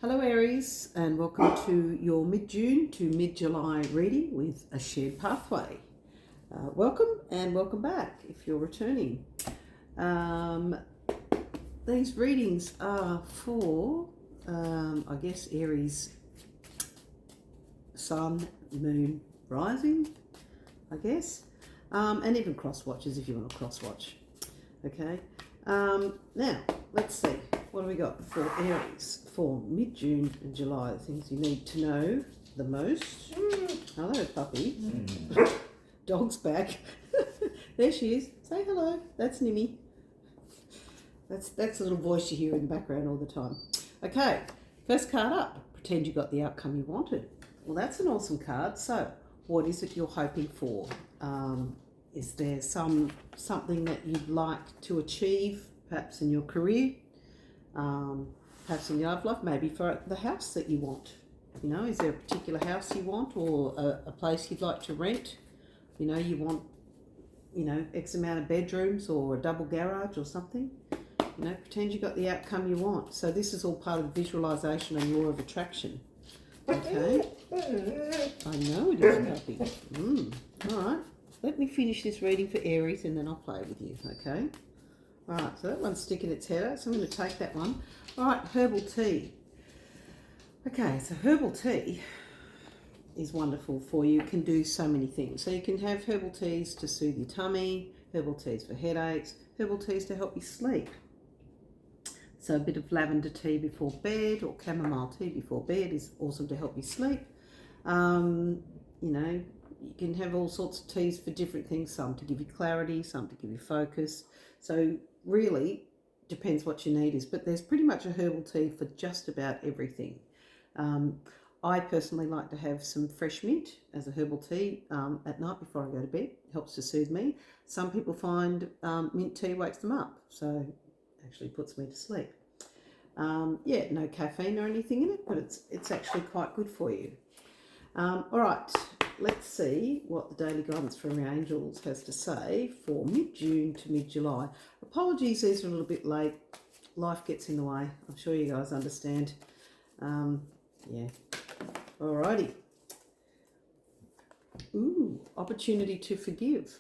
Hello Aries, and welcome to your mid-June to mid-July reading with a shared pathway. Welcome and welcome back if you're returning. These readings are for, I guess, Aries sun, moon, rising, I guess, and even cross watches if you want to cross watch. Okay, now let's see. What do we got for Aries for mid-June and July? The things you need to know the most. Hello, puppy. Dog's back. There she is. Say hello. That's Nimmy. That's the little voice you hear in the background all the time. Okay, first card up. Pretend you got the outcome you wanted. Well, that's an awesome card. So, what is it you're hoping for? Is there something that you'd like to achieve, perhaps in your career? Perhaps in your love life, maybe for the house that you want. You know, is there a particular house you want, or a place you'd like to rent? You know, you want, X amount of bedrooms or a double garage or something. You know, pretend you got the outcome you want. So this is all part of visualization and law of attraction. Okay. I know it is, puppy. All right. Let me finish this reading for Aries and then I'll play with you. Okay. Alright, so that one's sticking its head out, so I'm going to take that one. Alright, herbal tea. Okay, so herbal tea is wonderful for you. It can do so many things. So you can have herbal teas to soothe your tummy, herbal teas for headaches, herbal teas to help you sleep. So a bit of lavender tea before bed or chamomile tea before bed is awesome to help you sleep. You can have all sorts of teas for different things, some to give you clarity, some to give you focus. So really depends what your need is, but there's pretty much a herbal tea for just about everything. I personally like to have some fresh mint as a herbal tea at night before I go to bed. It helps to soothe me. Some people find mint tea wakes them up, so actually puts me to sleep. No caffeine or anything in it, but it's actually quite good for you. All right, let's see what the daily guidance from your angels has to say for mid-June to mid-July. Apologies, these are a little bit late. Life gets in the way. I'm sure you guys understand. Alrighty. Ooh, opportunity to forgive.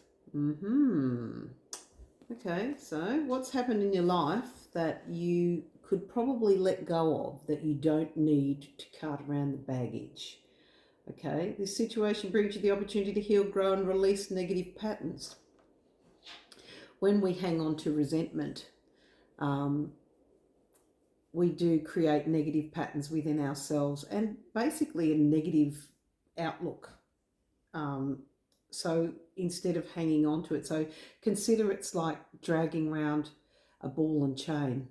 Okay, so what's happened in your life that you could probably let go of, that you don't need to cart around the baggage? Okay, this situation brings you the opportunity to heal, grow and release negative patterns. When we hang on to resentment, we do create negative patterns within ourselves and basically a negative outlook. So instead of hanging on to it, so consider it's like dragging around a ball and chain.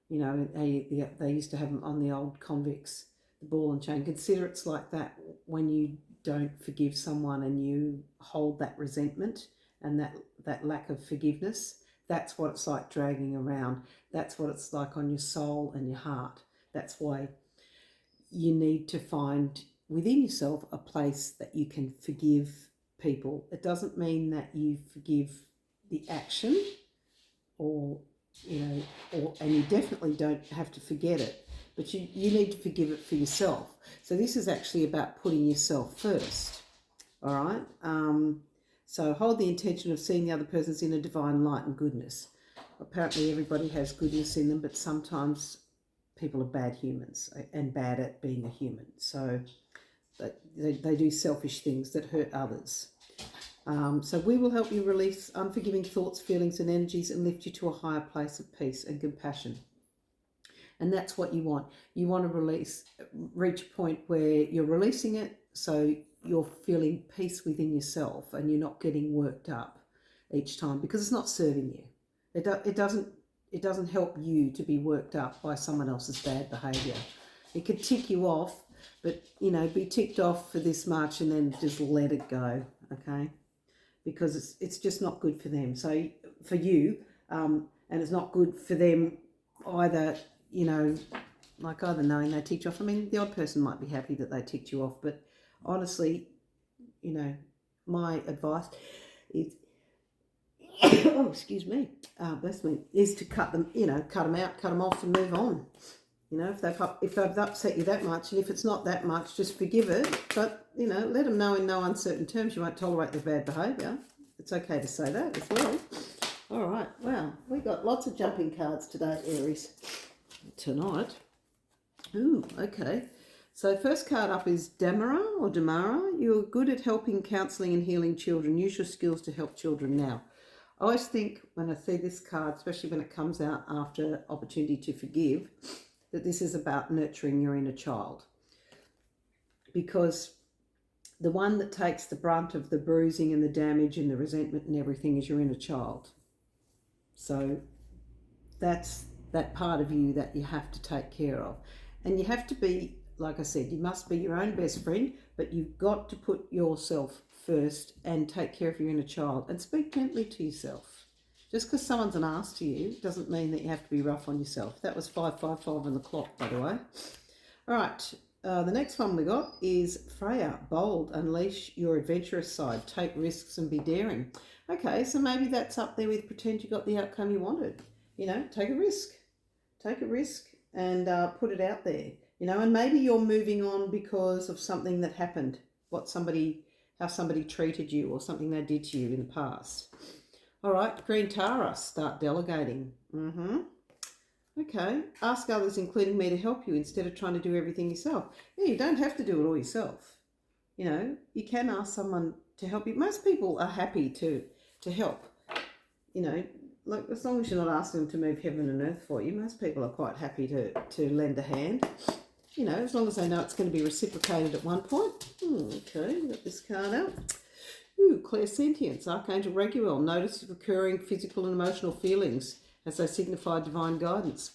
You know, they used to have them on the old convicts, the ball and chain. Consider it's like that when you don't forgive someone and you hold that resentment and that lack of forgiveness. That's what it's like dragging around. That's what it's like on your soul and your heart. That's why you need to find within yourself a place that you can forgive people. It doesn't mean that you forgive the action and you definitely don't have to forget it, but you need to forgive it for yourself. So this is actually about putting yourself first. All right. So hold the intention of seeing the other person's inner divine light and goodness. Apparently everybody has goodness in them, but sometimes people are bad humans and bad at being a human. So they do selfish things that hurt others. So we will help you release unforgiving thoughts, feelings and energies and lift you to a higher place of peace and compassion. And that's what you want. You want to reach a point where you're releasing it so you're feeling peace within yourself and you're not getting worked up each time because it's not serving you. It doesn't help you to be worked up by someone else's bad behaviour. It could tick you off, but, be ticked off for this much and then just let it go, okay? Because it's just not good for them. So for you, and it's not good for them either, like either knowing they ticked you off. I mean, the odd person might be happy that they ticked you off, but honestly, my advice is, oh, excuse me, bless me, is to cut them out, cut them off and move on. You know, if they've upset you that much, and if it's not that much, just forgive it. But, you know, let them know in no uncertain terms you won't tolerate their bad behaviour. It's okay to say that as well. All right, wow, we got lots of jumping cards today, Aries. Tonight. Ooh, okay. So first card up is Damara or Damara. You're good at helping, counselling and healing children. Use your skills to help children now. I always think when I see this card, especially when it comes out after opportunity to forgive, that this is about nurturing your inner child. Because the one that takes the brunt of the bruising and the damage and the resentment and everything is your inner child. So that's that part of you that you have to take care of. And you have to be, like I said, you must be your own best friend, but you've got to put yourself first and take care of your inner child and speak gently to yourself. Just because someone's an ass to you doesn't mean that you have to be rough on yourself. That was 555 on the clock, by the way. All right, the next one we got is Freya. Bold, unleash your adventurous side, take risks and be daring. Okay, so maybe that's up there with pretend you got the outcome you wanted. You know, take a risk. Take a risk and put it out there. You know, and maybe you're moving on because of something that happened, how somebody treated you or something they did to you in the past. All right, Green Tara, start delegating. Okay, ask others, including me, to help you instead of trying to do everything yourself. Yeah, you don't have to do it all yourself. You know, you can ask someone to help you. Most people are happy to help. You know, like as long as you're not asking them to move heaven and earth for you, most people are quite happy to lend a hand. You know, as long as they know it's going to be reciprocated at one point. Okay, got this card out. Ooh, clairsentience, Archangel Raguel. Notice recurring physical and emotional feelings as they signify divine guidance.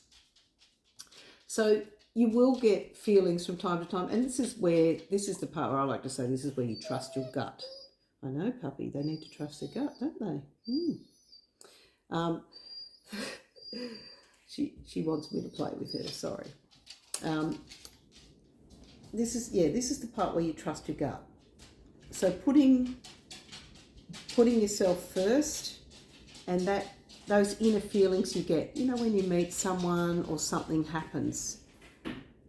So you will get feelings from time to time, and this is the part where I like to say this is where you trust your gut. I know, puppy, they need to trust their gut, don't they? She wants me to play with her, sorry. This is the part where you trust your gut. So putting yourself first, and those inner feelings you get, you know, when you meet someone or something happens,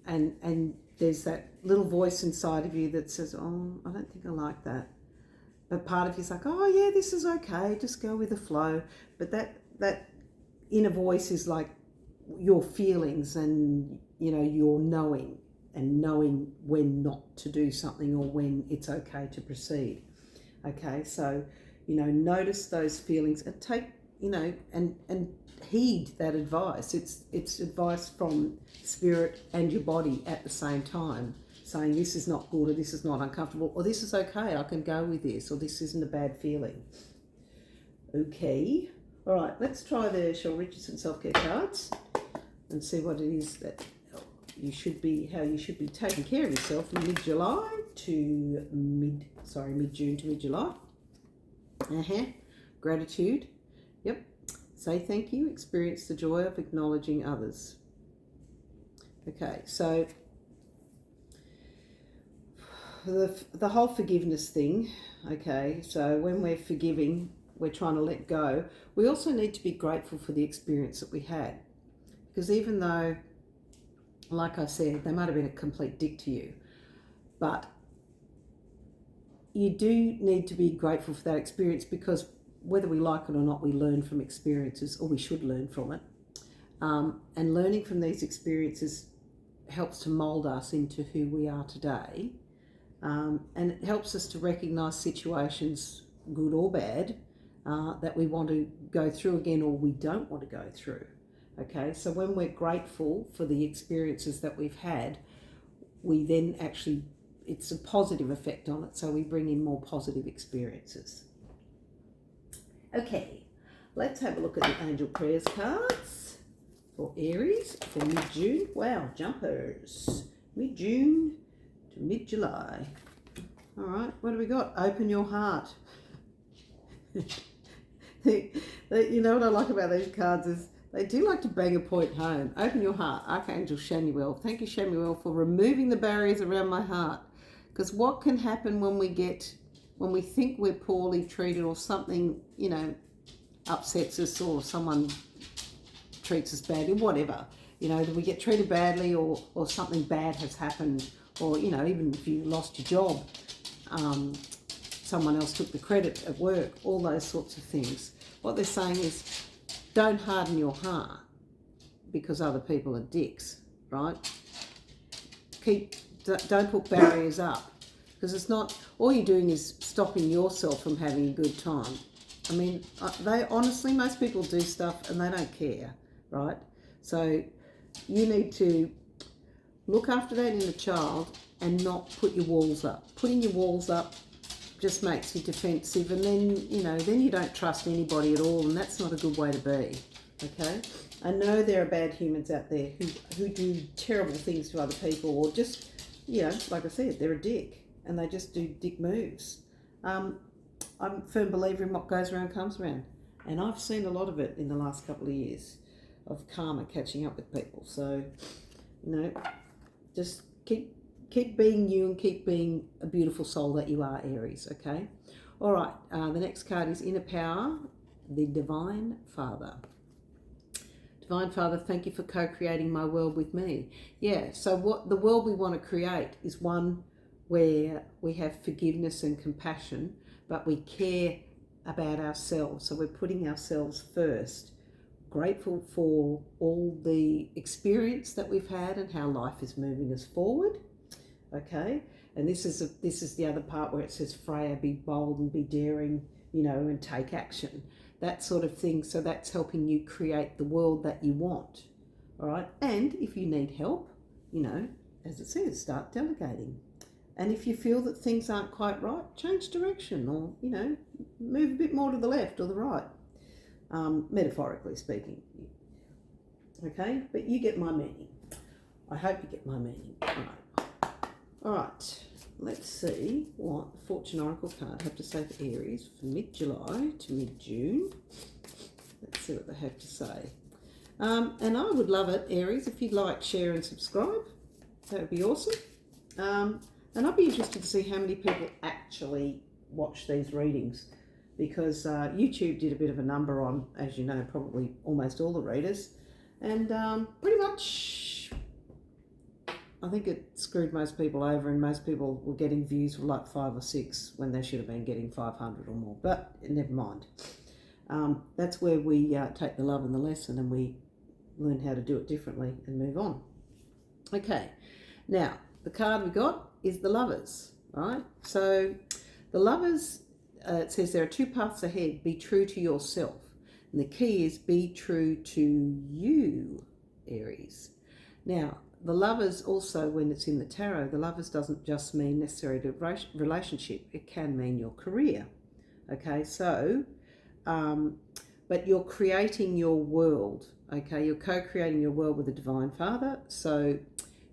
and there's that little voice inside of you that says, oh, I don't think I like that. But part of you's like, oh yeah, this is okay, just go with the flow. But that inner voice is like your feelings and, you know, your knowing when not to do something or when it's okay to proceed. Okay, so, you know, notice those feelings and take, you know, and heed that advice. It's advice from spirit and your body at the same time, saying this is not good or this is not uncomfortable or this is okay, I can go with this, or this isn't a bad feeling. Okay, all right, let's try the Cheryl Richardson self-care cards and see what it is that you should be, how you should be taking care of yourself from mid-June to mid-July. Gratitude. Yep. Say thank you. Experience the joy of acknowledging others. Okay, so the whole forgiveness thing. Okay, so when we're forgiving, we're trying to let go. We also need to be grateful for the experience that we had, because even though, like I said, they might have been a complete dick to you, but you do need to be grateful for that experience, because whether we like it or not, we learn from experiences, or we should learn from it. And learning from these experiences helps to mould us into who we are today. And it helps us to recognise situations, good or bad, that we want to go through again or we don't want to go through. Okay, so when we're grateful for the experiences that we've had, we then actually, it's a positive effect on it, so we bring in more positive experiences. Okay, let's have a look at the Angel Prayers cards for Aries for mid-June. Wow, jumpers. Mid-June to mid-July. All right, what do we got? Open your heart. You know what I like about these cards is they do like to bang a point home. Open your heart. Archangel Shamuel. Thank you, Shamuel, for removing the barriers around my heart. Because what can happen when we think we're poorly treated or something, you know, upsets us or someone treats us badly, whatever. You know, that we get treated badly, or something bad has happened, or, you know, even if you lost your job, someone else took the credit at work, all those sorts of things. What they're saying is, don't harden your heart because other people are dicks, right? Don't put barriers up, because it's not, all you're doing is stopping yourself from having a good time. I mean, they honestly, most people do stuff and they don't care, right? So you need to look after that inner child and not put your walls up. Putting your walls up just makes you defensive, and then, you know, then you don't trust anybody at all, and that's not a good way to be, okay? I know there are bad humans out there who do terrible things to other people, or just, you know, like I said, they're a dick and they just do dick moves. I'm a firm believer in what goes around comes around, and I've seen a lot of it in the last couple of years, of karma catching up with people. So, you know, just keep being you and keep being a beautiful soul that you are, Aries, okay? All right, the next card is Inner Power, the Divine Father. Divine Father, thank you for co-creating my world with me. Yeah, so what the world we want to create is one where we have forgiveness and compassion, but we care about ourselves. So we're putting ourselves first. Grateful for all the experience that we've had and how life is moving us forward. Okay, and this is the other part where it says, Freya, be bold and be daring, you know, and take action, that sort of thing. So that's helping you create the world that you want. All right, and if you need help, you know, as it says, start delegating. And if you feel that things aren't quite right, change direction, or, you know, move a bit more to the left or the right, metaphorically speaking. Okay, but you get my meaning. I hope you get my meaning. All right, let's see what the Fortune Oracle card have to say for Aries for mid-July to mid-June. Let's see what they have to say. And I would love it, Aries, if you'd like, share and subscribe. That would be awesome. And I'd be interested to see how many people actually watch these readings, because YouTube did a bit of a number on, as you know, probably almost all the readers. And pretty much, I think it screwed most people over, and most people were getting views of like 5 or 6 when they should have been getting 500 or more. But never mind. That's where we take the love and the lesson, and we learn how to do it differently and move on. Okay, now the card we got is the Lovers, right? So the Lovers, it says there are 2 paths ahead. Be true to yourself. And the key is be true to you, Aries. Now, the Lovers also, when it's in the tarot, the Lovers doesn't just mean necessarily a relationship. It can mean your career. Okay, so, but you're creating your world. Okay, you're co-creating your world with the Divine Father. So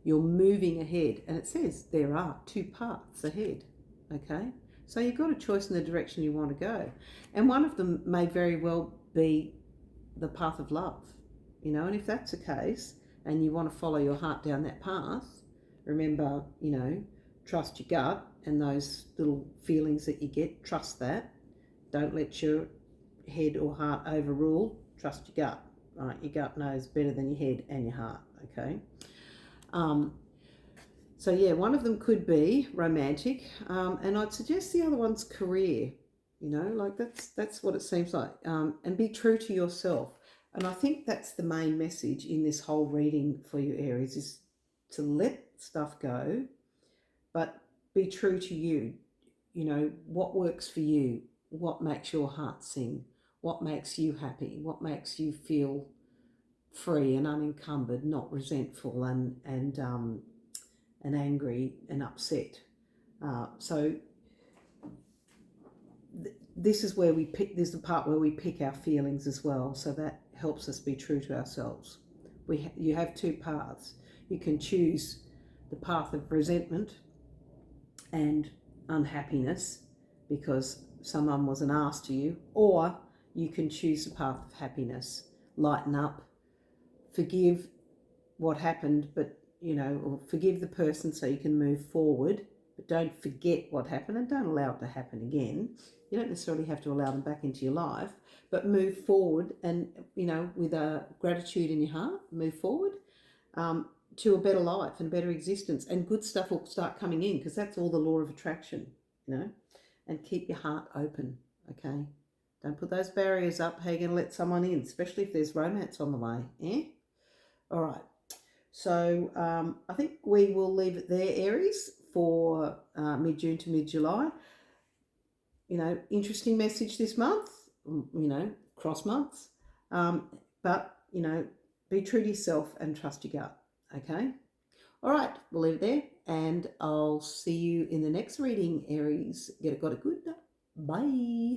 you're moving ahead. And it says there are 2 paths ahead. Okay, so you've got a choice in the direction you want to go. And one of them may very well be the path of love. You know, and if that's the case, and you want to follow your heart down that path, remember, you know, trust your gut and those little feelings that you get. Trust that. Don't let your head or heart overrule. Trust your gut, right? Your gut knows better than your head and your heart, okay? So yeah, one of them could be romantic, and I'd suggest the other one's career. You know, like that's what it seems like. And be true to yourself. And I think that's the main message in this whole reading for you, Aries, is to let stuff go, but be true to you. You know, what works for you, what makes your heart sing, what makes you happy, what makes you feel free and unencumbered, not resentful and angry and upset. So this is where we pick. This is the part where we pick our feelings as well. So that helps us be true to ourselves. You have 2 paths. You can choose the path of resentment and unhappiness because someone was an ass to you, or you can choose the path of happiness. Lighten up, forgive what happened, but, you know, or forgive the person so you can move forward, but don't forget what happened and don't allow it to happen again. You don't necessarily have to allow them back into your life, but move forward and, you know, with a gratitude in your heart, move forward, to a better life and a better existence, and good stuff will start coming in, because that's all the law of attraction, you know. And keep your heart open, okay? Don't put those barriers up. How are you going to let someone in, especially if there's romance on the way, eh? All right. So I think we will leave it there, Aries, for mid-June to mid-July. You know, interesting message this month, you know, cross months. But, you know, be true to yourself and trust your gut, okay? All right, we'll leave it there, and I'll see you in the next reading, Aries. Got a good. Bye.